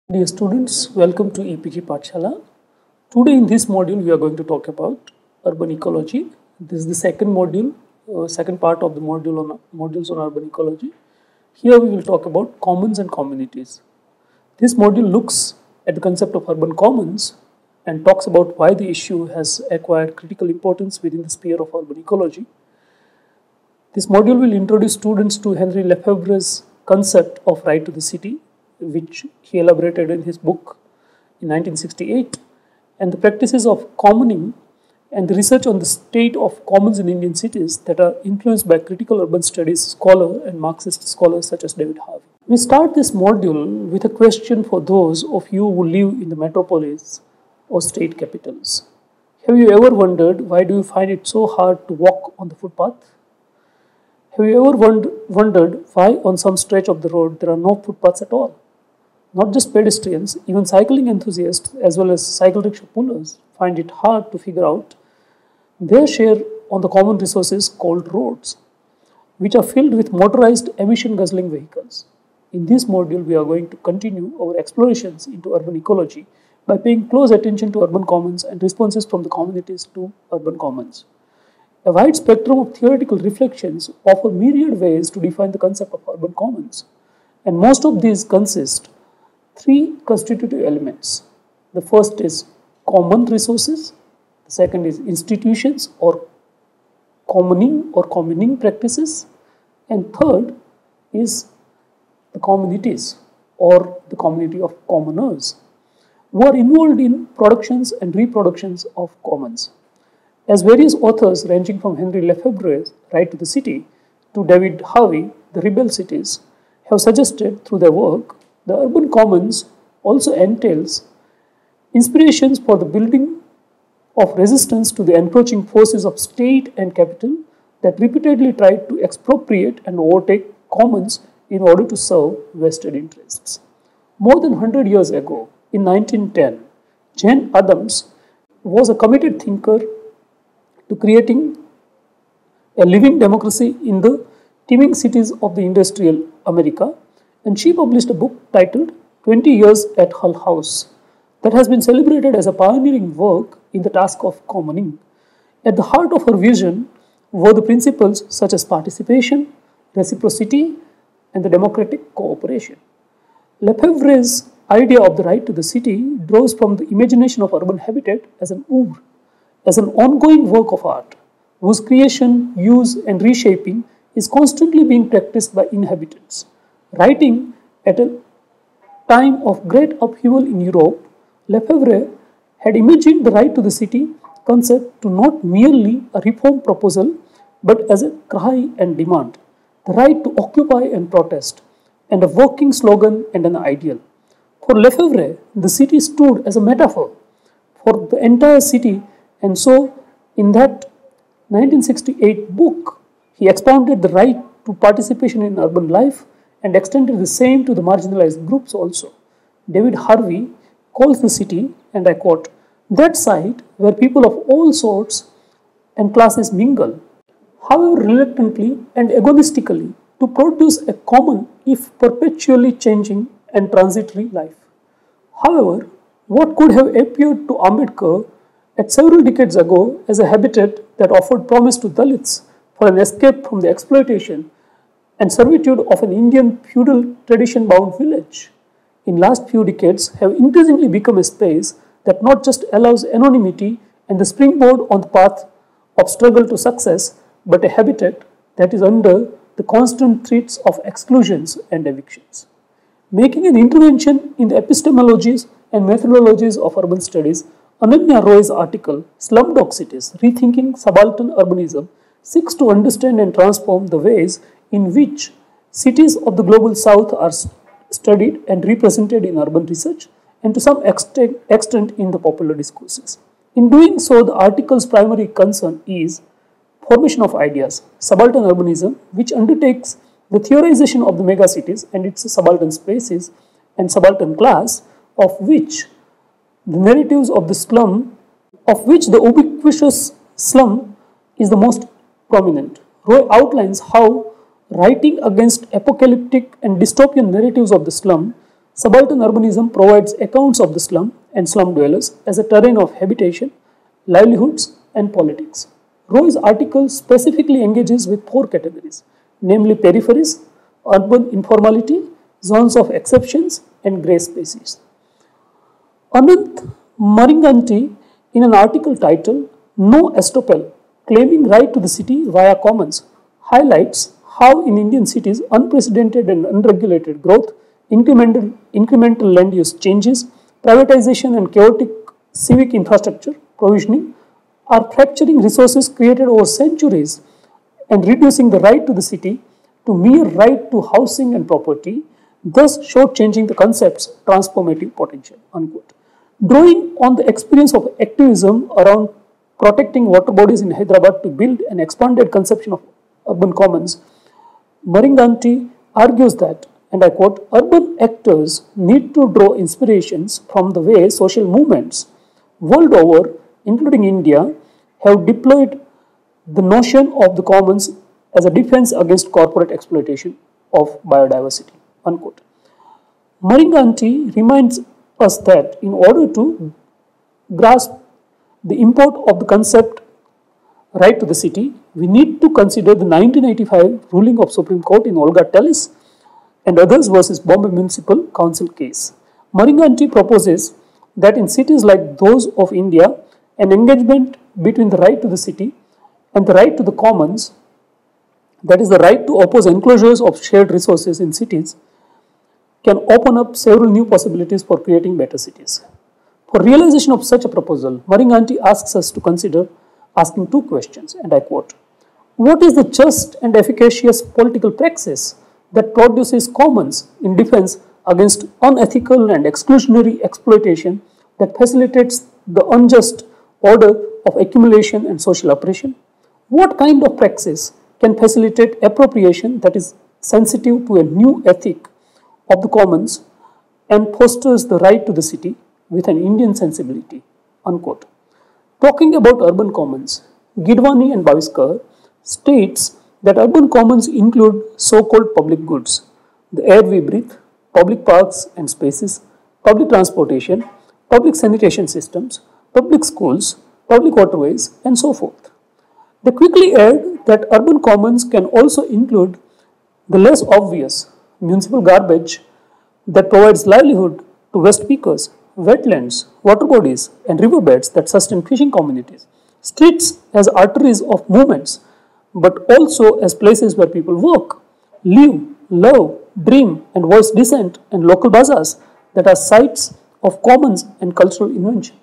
Dear students, welcome to EPG Pathshala. Today in this module we are going to talk about urban ecology. This is the second module, second part of the modules on urban ecology. Here we will talk about commons and communities. This module looks at the concept of urban commons and talks about why the issue has acquired critical importance within the sphere of urban ecology. This module will introduce students to Henry Lefebvre's concept of right to the city, which he elaborated in his book in 1968, and the practices of commoning and the research on the state of commons in Indian cities that are influenced by critical urban studies scholar and Marxist scholars such as David Harvey. We start this module with a question for those of you who live in the metropolis or state capitals. Have you ever wondered why do you find it so hard to walk on the footpath? Have you ever wondered why on some stretch of the road there are no footpaths at all? Not just pedestrians, even cycling enthusiasts as well as cycle rickshaw pullers find it hard to figure out their share on the common resources called roads, which are filled with motorized emission guzzling vehicles. In this module, we are going to continue our explorations into urban ecology by paying close attention to urban commons and responses from the communities to urban commons. A wide spectrum of theoretical reflections offer myriad ways to define the concept of urban commons, and most of these consist three constitutive elements. The first is common resources, the second is institutions or commoning practices, and third is the communities or the community of commoners who are involved in productions and reproductions of commons. As various authors ranging from Henry Lefebvre's Right to the City to David Harvey, The Rebel Cities, have suggested through their work, the urban commons also entails inspirations for the building of resistance to the encroaching forces of state and capital that repeatedly tried to expropriate and overtake commons in order to serve vested interests. More than 100 years ago, in 1910, Jane Addams was a committed thinker to creating a living democracy in the teeming cities of the industrial America, and she published a book titled 20 Years at Hull House that has been celebrated as a pioneering work in the task of commoning. At the heart of her vision were the principles such as participation, reciprocity, and the democratic cooperation. Lefebvre's idea of the right to the city draws from the imagination of urban habitat as an oeuvre, as an ongoing work of art, whose creation, use, and reshaping is constantly being practiced by inhabitants. Writing at a time of great upheaval in Europe, Lefebvre had imagined the right to the city concept to not merely a reform proposal, but as a cry and demand, the right to occupy and protest, and a working slogan and an ideal. For Lefebvre, the city stood as a metaphor for the entire city, and so in that 1968 book, he expounded the right to participation in urban life and extended the same to the marginalized groups also. David Harvey calls the city, and I quote, that site where people of all sorts and classes mingle, however reluctantly and egoistically, to produce a common if perpetually changing and transitory life. However, what could have appeared to Ambedkar at several decades ago as a habitat that offered promise to Dalits for an escape from the exploitation and servitude of an Indian feudal tradition-bound village, in last few decades have increasingly become a space that not just allows anonymity and the springboard on the path of struggle to success, but a habitat that is under the constant threats of exclusions and evictions. Making an intervention in the epistemologies and methodologies of urban studies, Ananya Roy's article, Slumdog Cities, Rethinking Subaltern Urbanism, seeks to understand and transform the ways in which cities of the global south are studied and represented in urban research and to some extent in the popular discourses. In doing so, the article's primary concern is formation of ideas, subaltern urbanism, which undertakes the theorization of the megacities and its subaltern spaces and subaltern class, of which the narratives of the slum, of which the ubiquitous slum is the most prominent. Roy outlines how writing against apocalyptic and dystopian narratives of the slum, Subaltern urbanism provides accounts of the slum and slum dwellers as a terrain of habitation, livelihoods, and politics. Roy's article specifically engages with four categories, namely peripheries, urban informality, zones of exceptions, and grey spaces. Anant Maringanti, in an article titled No Estoppel, claiming right to the city via commons, highlights how in Indian cities unprecedented and unregulated growth, incremental land use changes, privatization and chaotic civic infrastructure provisioning are fracturing resources created over centuries and reducing the right to the city to mere right to housing and property, thus shortchanging the concept's transformative potential. Unquote. Drawing on the experience of activism around protecting water bodies in Hyderabad to build an expanded conception of urban commons, Maringanti argues that, and I quote, urban actors need to draw inspirations from the way social movements world over, including India, have deployed the notion of the commons as a defense against corporate exploitation of biodiversity. Unquote. Maringanti reminds us that in order to grasp the import of the concept right to the city, we need to consider the 1985 ruling of Supreme Court in Olga Tellis and others versus Bombay Municipal Council case. Maringanti proposes that in cities like those of India, an engagement between the right to the city and the right to the commons, that is the right to oppose enclosures of shared resources in cities, can open up several new possibilities for creating better cities. For realization of such a proposal, Maringanti asks us to consider asking two questions, and I quote, what is the just and efficacious political praxis that produces commons in defense against unethical and exclusionary exploitation that facilitates the unjust order of accumulation and social oppression? What kind of praxis can facilitate appropriation that is sensitive to a new ethic of the commons and fosters the right to the city with an Indian sensibility? Unquote. Talking about urban commons, Gidwani and Bhaviskar states that urban commons include so-called public goods, the air we breathe, public parks and spaces, public transportation, public sanitation systems, public schools, public waterways, and so forth. They quickly add that urban commons can also include the less obvious municipal garbage that provides livelihood to waste speakers, wetlands, water bodies, and riverbeds that sustain fishing communities, streets as arteries of movements, but also as places where people work, live, love, dream, and voice dissent, and local bazaars that are sites of commons and cultural invention.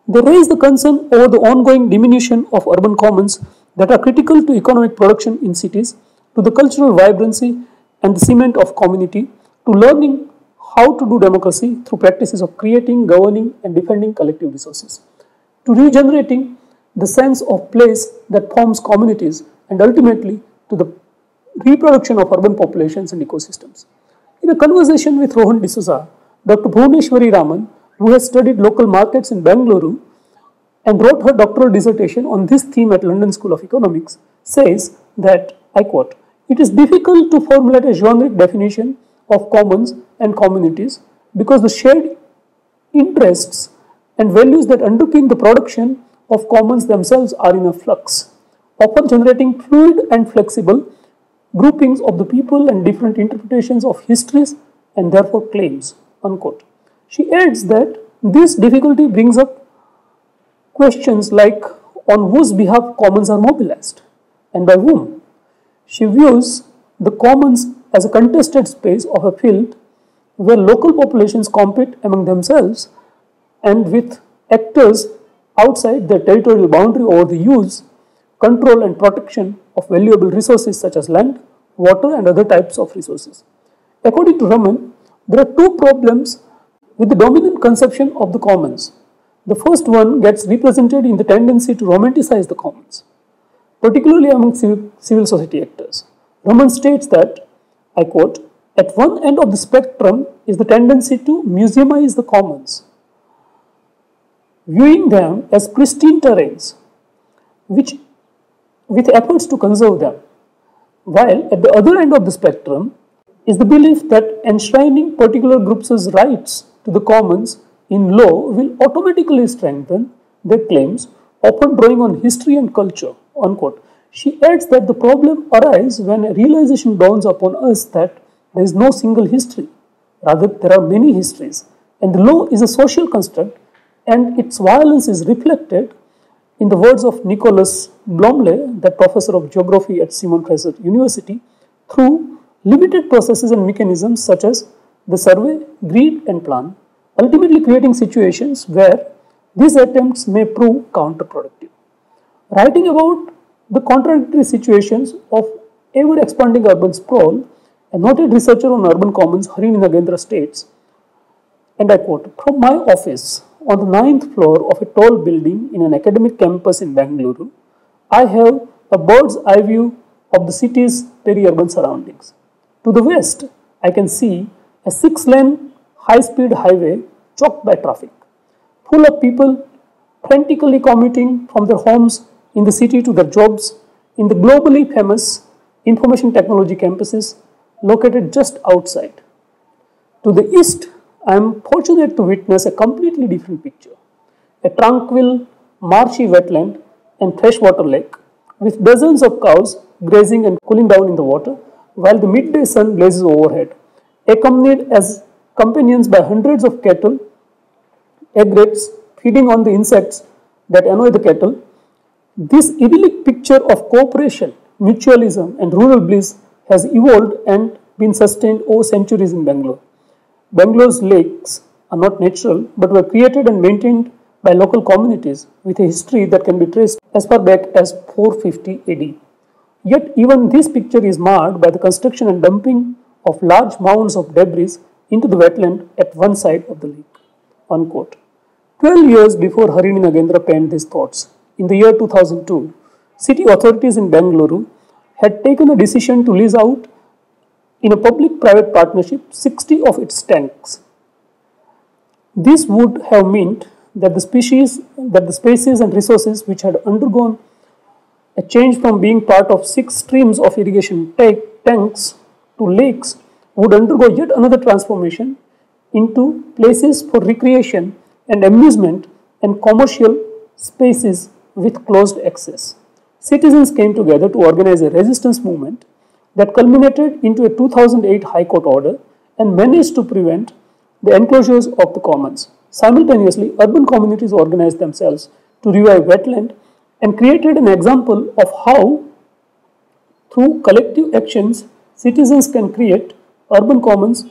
They raise the concern over the ongoing diminution of urban commons that are critical to economic production in cities, to the cultural vibrancy and the cement of community, to learning how to do democracy through practices of creating, governing, and defending collective resources, to regenerating the sense of place that forms communities, and ultimately to the reproduction of urban populations and ecosystems. In a conversation with Rohan D'Souza, Dr. Bhuvneshwari Raman, who has studied local markets in Bengaluru and wrote her doctoral dissertation on this theme at London School of Economics, says that, I quote, it is difficult to formulate a generic definition of commons and communities because the shared interests and values that underpin the production of commons themselves are in a flux, often generating fluid and flexible groupings of the people and different interpretations of histories and therefore claims. Unquote. She adds that this difficulty brings up questions like on whose behalf commons are mobilized and by whom. She views the commons as a contested space of a field where local populations compete among themselves and with actors outside their territorial boundary over the use, control and protection of valuable resources such as land, water and other types of resources. According to Raman, there are two problems with the dominant conception of the commons. The first one gets represented in the tendency to romanticize the commons, particularly among civil society actors. Raman states that, I quote, at one end of the spectrum is the tendency to museumize the commons, viewing them as pristine terrains with efforts to conserve them, while at the other end of the spectrum is the belief that enshrining particular groups' rights to the commons in law will automatically strengthen their claims, often drawing on history and culture. Unquote. She adds that the problem arises when a realization dawns upon us that there is no single history. Rather, there are many histories, and the law is a social construct, and its violence is reflected, in the words of Nicholas Blomley, the professor of geography at Simon Fraser University, through limited processes and mechanisms such as the survey, greed, and plan, ultimately creating situations where these attempts may prove counterproductive. Writing about the contradictory situations of ever-expanding urban sprawl, a noted researcher on urban commons, Harini Nagendra, states, and I quote, "From my office on the 9th floor of a tall building in an academic campus in Bangalore, I have a bird's eye view of the city's peri-urban surroundings. To the west, I can see a 6-lane high-speed highway choked by traffic, full of people frantically commuting from their homes in the city to their jobs in the globally famous information technology campuses located just outside. To the east, I am fortunate to witness a completely different picture. A tranquil, marshy wetland and freshwater lake with dozens of cows grazing and cooling down in the water while the midday sun blazes overhead, accompanied as companions by hundreds of cattle, egrets feeding on the insects that annoy the cattle. This idyllic picture of cooperation, mutualism, and rural bliss has evolved and been sustained over centuries in Bangalore. Bangalore's lakes are not natural but were created and maintained by local communities with a history that can be traced as far back as 450 AD. Yet even this picture is marred by the construction and dumping of large mounds of debris into the wetland at one side of the lake." Unquote. 12 years before Harini Nagendra penned these thoughts, in the year 2002, city authorities in Bangalore had taken a decision to lease out in a public-private partnership 60 of its tanks. This would have meant that the spaces and resources which had undergone a change from being part of 6 streams of irrigation tanks to lakes would undergo yet another transformation into places for recreation and amusement and commercial spaces with closed access. Citizens came together to organize a resistance movement that culminated into a 2008 High Court order and managed to prevent the enclosures of the commons. Simultaneously, urban communities organized themselves to revive wetland and created an example of how, through collective actions, citizens can create urban commons,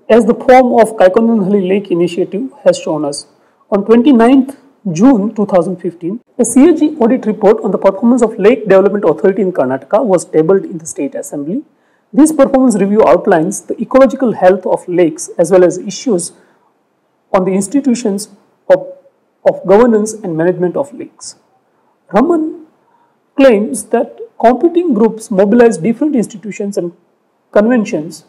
as the form of Kaikondanhalli Lake Initiative has shown us. On 29th June 2015, a CAG audit report on the performance of Lake Development Authority in Karnataka was tabled in the State Assembly. This performance review outlines the ecological health of lakes as well as issues on the institutions of governance and management of lakes. Raman claims that competing groups mobilize different institutions and conventions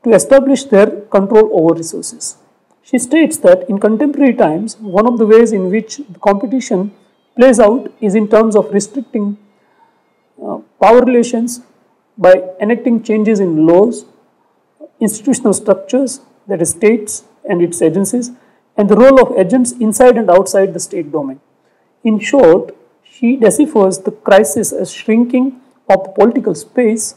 to establish their control over resources. She states that in contemporary times, one of the ways in which the competition plays out is in terms of restricting power relations by enacting changes in laws, institutional structures, that is states and its agencies, and the role of agents inside and outside the state domain. In short, she deciphers the crisis as shrinking of the political space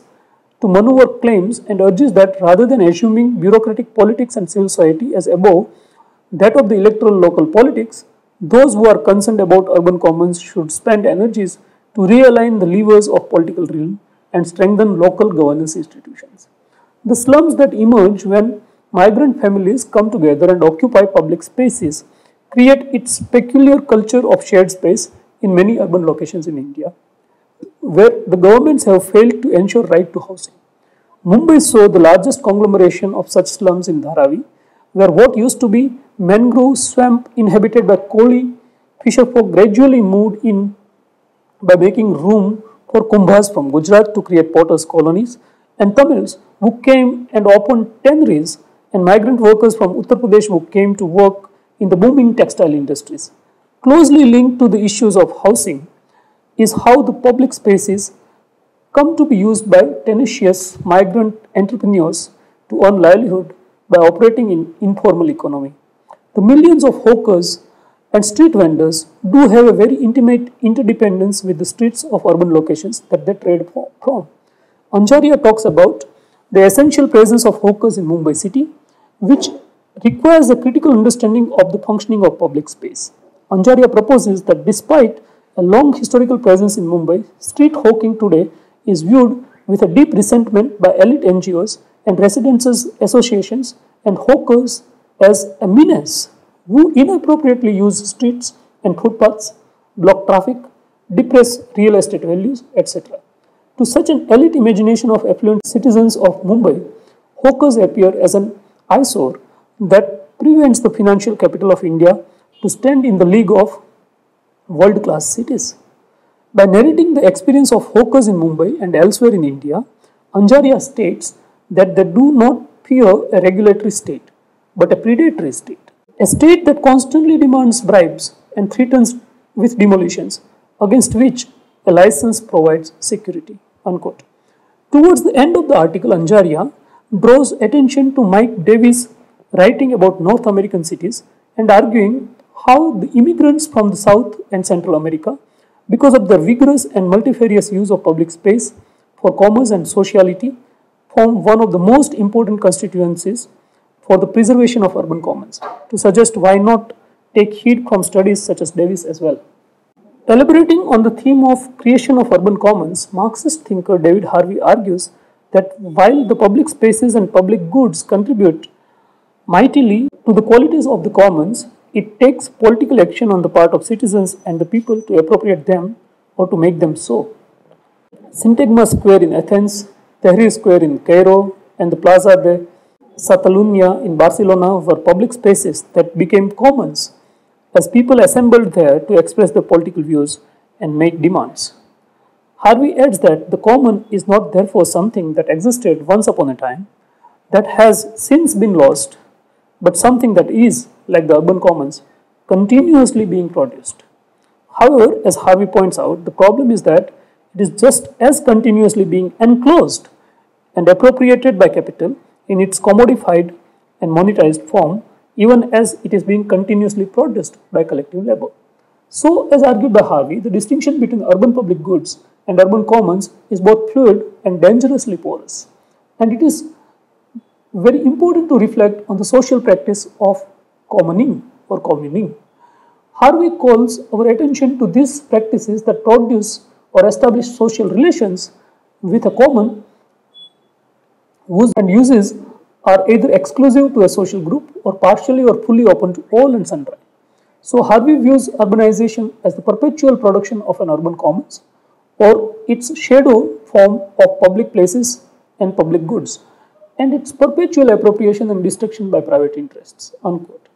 to maneuver claims and urges that rather than assuming bureaucratic politics and civil society as above that of the electoral local politics, those who are concerned about urban commons should spend energies to realign the levers of political realm and strengthen local governance institutions. The slums that emerge when migrant families come together and occupy public spaces create its peculiar culture of shared space in many urban locations in India, where the governments have failed to ensure right to housing. Mumbai saw the largest conglomeration of such slums in Dharavi, where what used to be mangrove swamp inhabited by Koli fisherfolk gradually moved in by making room for Kumbhas from Gujarat to create potters' colonies, and Tamils who came and opened tanneries, and migrant workers from Uttar Pradesh who came to work in the booming textile industries. Closely linked to the issues of housing is how the public spaces come to be used by tenacious migrant entrepreneurs to earn livelihood by operating in informal economy. The millions of hawkers and street vendors do have a very intimate interdependence with the streets of urban locations that they trade from. Anjaria talks about the essential presence of hawkers in Mumbai city, which requires a critical understanding of the functioning of public space. Anjaria proposes that despite a long historical presence in Mumbai, street hawking today is viewed with a deep resentment by elite NGOs and residents' associations and hawkers as a menace who inappropriately use streets and footpaths, block traffic, depress real estate values, etc. To such an elite imagination of affluent citizens of Mumbai, hawkers appear as an eyesore that prevents the financial capital of India to stand in the league of world-class cities. By narrating the experience of hawkers in Mumbai and elsewhere in India, Anjaria states that they do not fear a regulatory state, but a predatory state. A state that constantly demands bribes and threatens with demolitions, against which a license provides security. Unquote. Towards the end of the article, Anjaria draws attention to Mike Davis writing about North American cities and arguing how the immigrants from the South and Central America, because of their vigorous and multifarious use of public space for commerce and sociality, form one of the most important constituencies for the preservation of urban commons, to suggest why not take heed from studies such as Davis as well. Elaborating on the theme of creation of urban commons, Marxist thinker David Harvey argues that while the public spaces and public goods contribute mightily to the qualities of the commons, it takes political action on the part of citizens and the people to appropriate them or to make them so. Syntagma Square in Athens, Tahrir Square in Cairo, and the Plaza de Catalunya in Barcelona were public spaces that became commons as people assembled there to express their political views and make demands. Harvey adds that the common is not therefore something that existed once upon a time, that has since been lost, but something that is, like the urban commons, continuously being produced. However, as Harvey points out, the problem is that it is just as continuously being enclosed and appropriated by capital in its commodified and monetized form, even as it is being continuously produced by collective labor. So, as argued by Harvey, the distinction between urban public goods and urban commons is both fluid and dangerously porous. And it is very important to reflect on the social practice of commoning or communing. Harvey calls our attention to these practices that produce or establish social relations with a common whose and uses are either exclusive to a social group or partially or fully open to all and sundry. So Harvey views urbanization as the perpetual production of an urban commons or its shadow form of public places and public goods, and its perpetual appropriation and destruction by private interests. Unquote.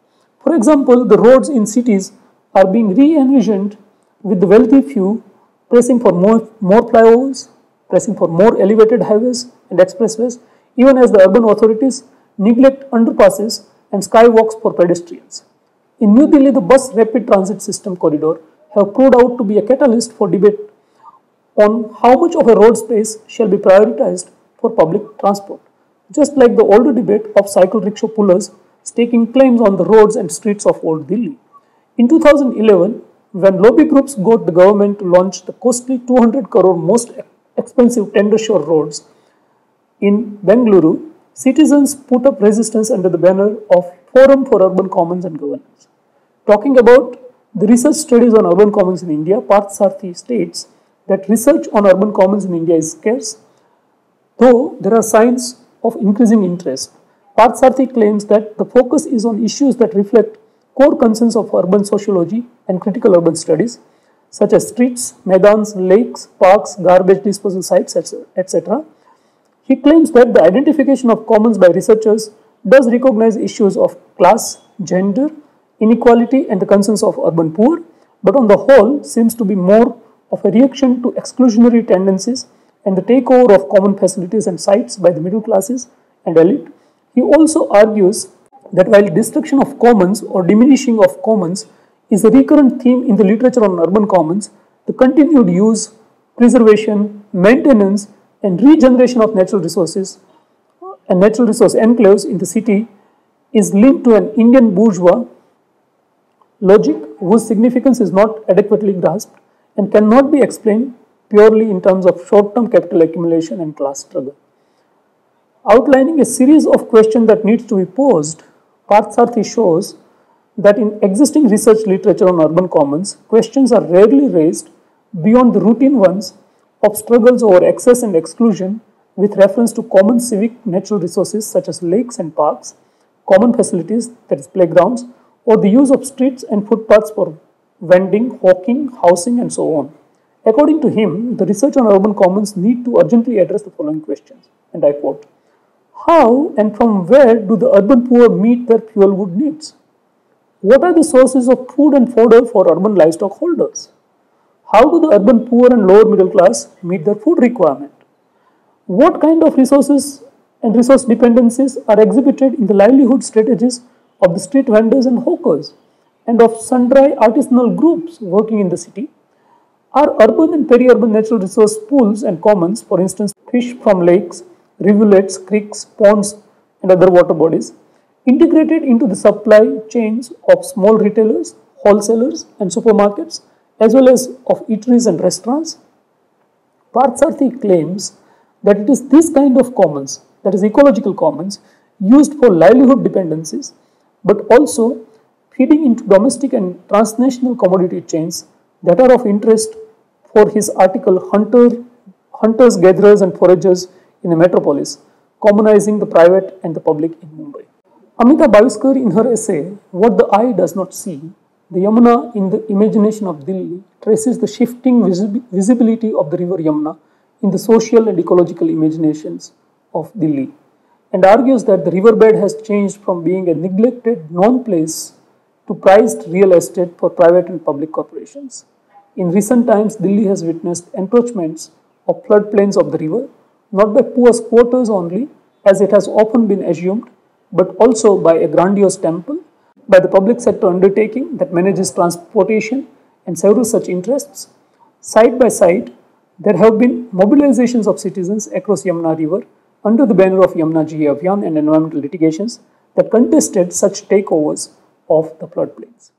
For example, the roads in cities are being re-envisioned with the wealthy few pressing for more flyovers, pressing for more elevated highways and expressways, even as the urban authorities neglect underpasses and skywalks for pedestrians. In New Delhi, the bus rapid transit system corridor have proved out to be a catalyst for debate on how much of a road space shall be prioritized for public transport, just like the older debate of cycle rickshaw pullers staking claims on the roads and streets of Old Delhi. In 2011, when lobby groups got the government to launch the costly 200 crore most expensive tender shore roads in Bengaluru, citizens put up resistance under the banner of Forum for Urban Commons and Governance. Talking about the research studies on urban commons in India, Parthasarathy states that research on urban commons in India is scarce, though there are signs of increasing interest. Parthasarathy claims that the focus is on issues that reflect core concerns of urban sociology and critical urban studies, such as streets, maidans, lakes, parks, garbage disposal sites, etc. He claims that the identification of commons by researchers does recognize issues of class, gender, inequality and the concerns of urban poor, but on the whole seems to be more of a reaction to exclusionary tendencies and the takeover of common facilities and sites by the middle classes and elite. He also argues that while destruction of commons or diminishing of commons is a recurrent theme in the literature on urban commons, the continued use, preservation, maintenance and regeneration of natural resources and natural resource enclaves in the city is linked to an Indian bourgeois logic whose significance is not adequately grasped and cannot be explained purely in terms of short-term capital accumulation and class struggle. Outlining a series of questions that needs to be posed, Parthsarthi shows that in existing research literature on urban commons, questions are rarely raised beyond the routine ones of struggles over access and exclusion with reference to common civic natural resources such as lakes and parks, common facilities, that is playgrounds, or the use of streets and footpaths for vending, hawking, housing, and so on. According to him, the research on urban commons need to urgently address the following questions, and I quote, how and from where do the urban poor meet their fuel-wood needs? What are the sources of food and fodder for urban livestock holders? How do the urban poor and lower middle class meet their food requirement? What kind of resources and resource dependencies are exhibited in the livelihood strategies of the street vendors and hawkers and of sundry artisanal groups working in the city? Are urban and peri-urban natural resource pools and commons, for instance, fish from lakes, rivulets, creeks, ponds, and other water bodies, integrated into the supply chains of small retailers, wholesalers, and supermarkets, as well as of eateries and restaurants? Parthsarthi claims that it is this kind of commons, that is ecological commons, used for livelihood dependencies, but also feeding into domestic and transnational commodity chains that are of interest for his article Hunters, Gatherers and Foragers in a Metropolis, commonizing the private and the public in Mumbai. Amita Bhaviskar, in her essay, What the Eye Does Not See, the Yamuna in the Imagination of Delhi, traces the shifting visibility of the river Yamuna in the social and ecological imaginations of Delhi, and argues that the riverbed has changed from being a neglected non-place to prized real estate for private and public corporations. In recent times, Delhi has witnessed encroachments of floodplains of the river, not by poor squatters only, as it has often been assumed, but also by a grandiose temple, by the public sector undertaking that manages transportation and several such interests. Side by side, there have been mobilizations of citizens across Yamuna River under the banner of Yamuna Ji Abhiyan and environmental litigations that contested such takeovers of the floodplains.